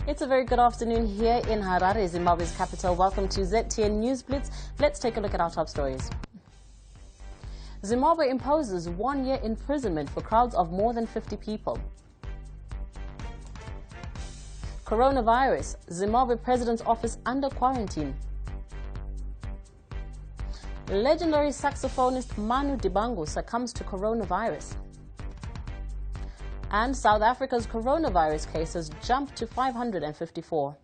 It's a very good afternoon here in Harare, Zimbabwe's capital. Welcome to ZTN News Blitz. Let's take a look at our top stories. Zimbabwe imposes 1-year imprisonment for crowds of more than 50 people. Coronavirus, Zimbabwe President's office under quarantine. Legendary saxophonist Manu Dibango succumbs to coronavirus. And South Africa's coronavirus cases jumped to 554.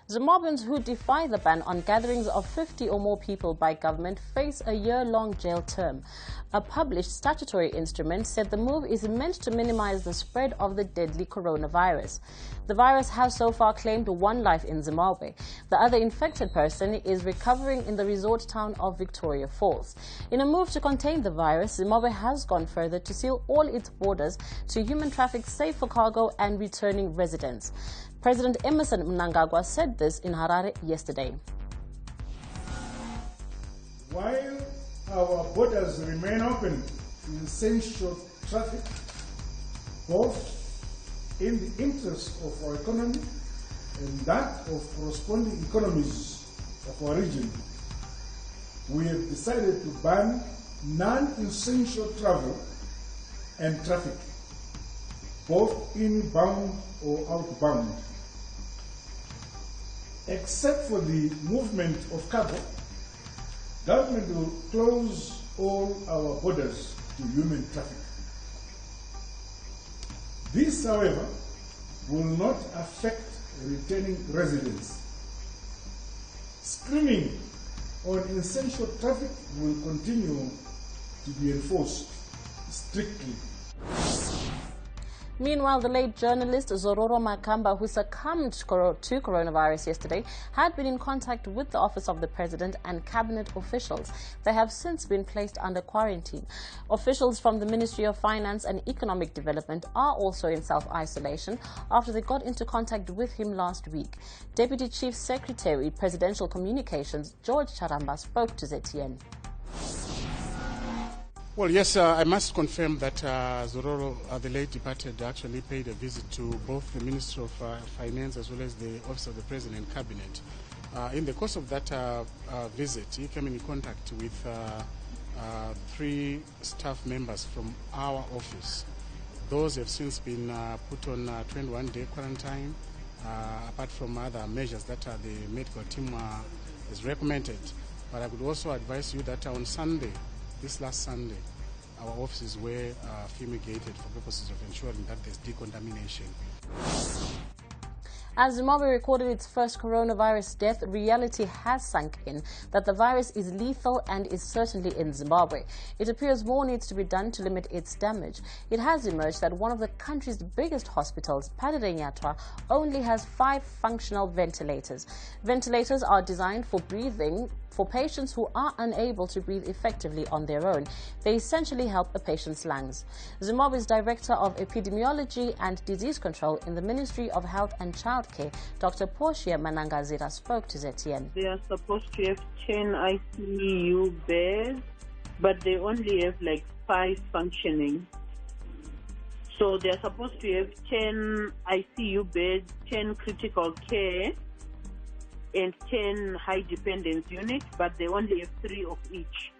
Zimbabweans who defy the ban on gatherings of 50 or more people by government face a year-long jail term. A published statutory instrument said the move is meant to minimize the spread of the deadly coronavirus. The virus has so far claimed 1 life in Zimbabwe. The other infected person is recovering in the resort town of Victoria Falls. In a move to contain the virus, Zimbabwe has gone further to seal all its borders to human traffic safe for cargo and returning residents. President Emmerson Mnangagwa said this in Harare yesterday. While our borders remain open to essential traffic, both in the interest of our economy and that of corresponding economies of our region, we have decided to ban non-essential travel and traffic, both inbound or outbound. Except for the movement of cargo, government will close all our borders to human traffic. This, however, will not affect returning residents. Screening on essential traffic will continue to be enforced strictly. Meanwhile, the late journalist Zororo Makamba, who succumbed to coronavirus yesterday, had been in contact with the office of the president and cabinet officials. They have since been placed under quarantine. Officials from the Ministry of Finance and Economic Development are also in self-isolation after they got into contact with him last week. Deputy Chief Secretary, Presidential Communications, George Charamba, spoke to ZTN. Well, yes, I must confirm that Zororo, the late departed, actually paid a visit to both the Ministry of Finance as well as the Office of the President and Cabinet. In the course of that visit, he came in contact with 3 staff members from our office. Those have since been put on 21-day quarantine, apart from other measures that the medical team has recommended. But I would also advise you that on Sunday, this last Sunday, our offices were fumigated for purposes of ensuring that there's decontamination. As Zimbabwe recorded its first coronavirus death, reality has sunk in that the virus is lethal and is certainly in Zimbabwe. It appears more needs to be done to limit its damage. It has emerged that one of the country's biggest hospitals, Padre only has 5 functional ventilators. Ventilators are designed for breathing for patients who are unable to breathe effectively on their own. They essentially help a patient's lungs. Zimbabwe's Director of Epidemiology and Disease Control in the Ministry of Health and Childcare, Dr. Portia Manangazira, spoke to ZTN. They are supposed to have 10 ICU beds, but they only have like 5 functioning. So they are supposed to have 10 ICU beds, 10 critical care, and 10 high dependence units, but they only have 3 of each.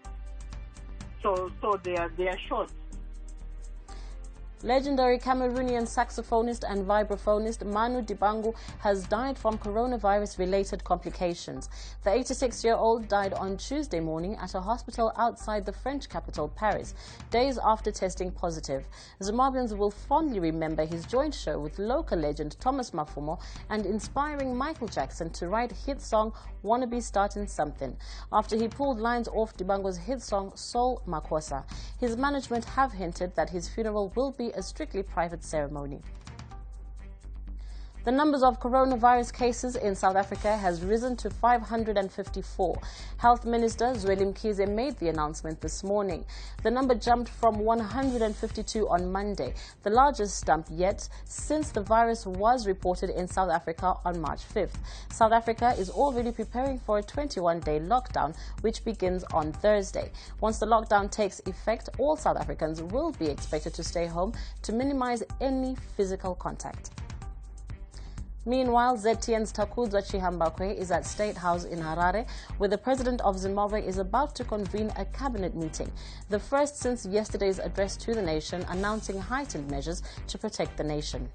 So they are short. Legendary Cameroonian saxophonist and vibraphonist Manu Dibango has died from coronavirus-related complications. The 86-year-old died on Tuesday morning at a hospital outside the French capital, Paris, days after testing positive. Zimbabweans will fondly remember his joint show with local legend Thomas Mafumo and inspiring Michael Jackson to write hit song Wanna Be Startin' Something, after he pulled lines off Dibango's hit song Soul Makosa. His management have hinted that his funeral will be a strictly private ceremony. The numbers of coronavirus cases in South Africa has risen to 554. Health Minister Zweli Mkhize made the announcement this morning. The number jumped from 152 on Monday, the largest jump yet since the virus was reported in South Africa on March 5th. South Africa is already preparing for a 21-day lockdown, which begins on Thursday. Once the lockdown takes effect, all South Africans will be expected to stay home to minimize any physical contact. Meanwhile, ZTN's Takuzwa Chihambakwe is at State House in Harare, where the President of Zimbabwe is about to convene a cabinet meeting, the first since yesterday's address to the nation announcing heightened measures to protect the nation.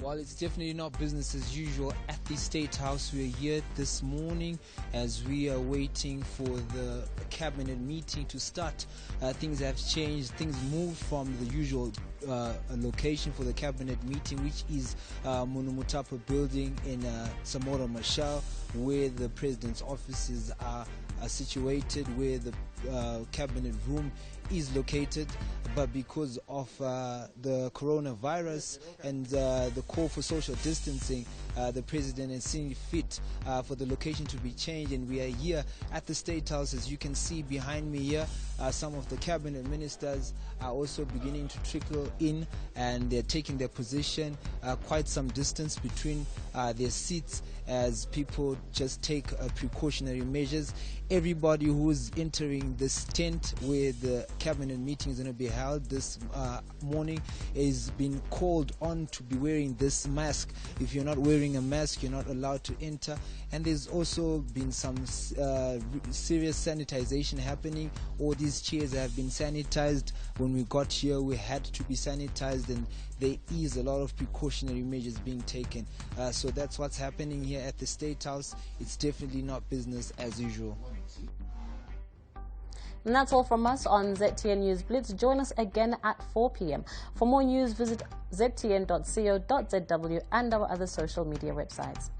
While it's definitely not business as usual at the State House, we are here this morning as we are waiting for the cabinet meeting to start. Things have changed. Things moved from the usual location for the cabinet meeting, which is Munumutapa building in Samora Machel, where the president's offices are situated, where the cabinet room is located. But because of the coronavirus and the call for social distancing, the president has seen fit for the location to be changed, and we are here at the State House. As you can see behind me here, some of the cabinet ministers are also beginning to trickle in, and they're taking their position, quite some distance between their seats as people just take precautionary measures. Everybody who's entering this tent where the cabinet meeting is going to be held this morning is being called on to be wearing this mask. If you're not wearing a mask, you're not allowed to enter. And there's also been some serious sanitization happening. All these chairs have been sanitized. When we got here, we had to be sanitized, and there is a lot of precautionary measures being taken. So that's what's happening here at the State House. It's definitely not business as usual. And that's all from us on ZTN News Blitz. Join us again at 4 p.m. For more news, visit ztn.co.zw and our other social media websites.